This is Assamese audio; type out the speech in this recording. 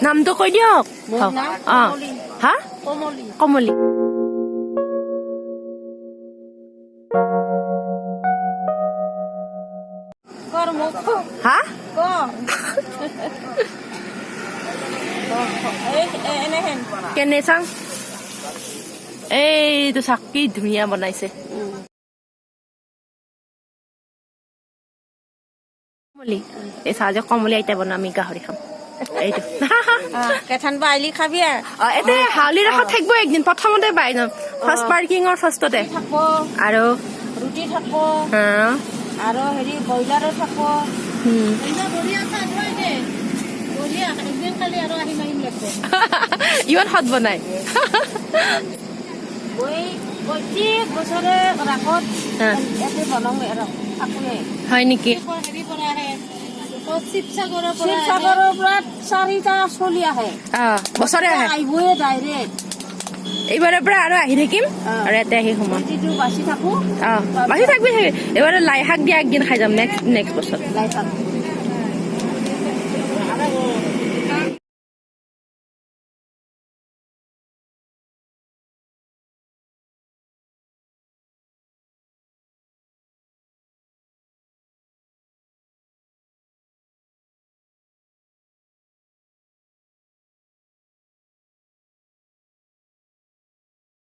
নামটো কৈ দিয়ক অ হা কমলি হা কেনে চাং এইটো চাক কি ধুনীয়া বনাইছে কমলি এই চাহ যে কমলি আইতা বনা আমি গাহৰি খাম এইটো কেঠান বাইলি খাবি এতে হাউলি ৰাখা থাকিব একদিন প্ৰথমতে বাই যাম ফাৰ্ষ্ট পাৰ্কিঙৰ ফাৰ্ষ্টতে থাকব আৰু ৰুটি থাকব হা আৰু হেৰি ব্ৰইলাৰো থাকব ইমান সৎ বনাই প্ৰত্যেক বছৰে ৰাসত ইয়াতে বনাওঁ আৰু থাকোৱে হয় নেকি শিৱসাগৰৰ পৰা 4টা চলি আহে বছৰে আহে আহিবই ডাইৰেক্ট এইবাৰৰ পৰা আৰু আহি থাকিম আৰু ইয়াতে আহি সোমাম বাচি থাকো বাচি থাকবি এইবাৰ লাই শাক দিয়া একদিন খাই যাম নেক্সট বছৰ লাই শাক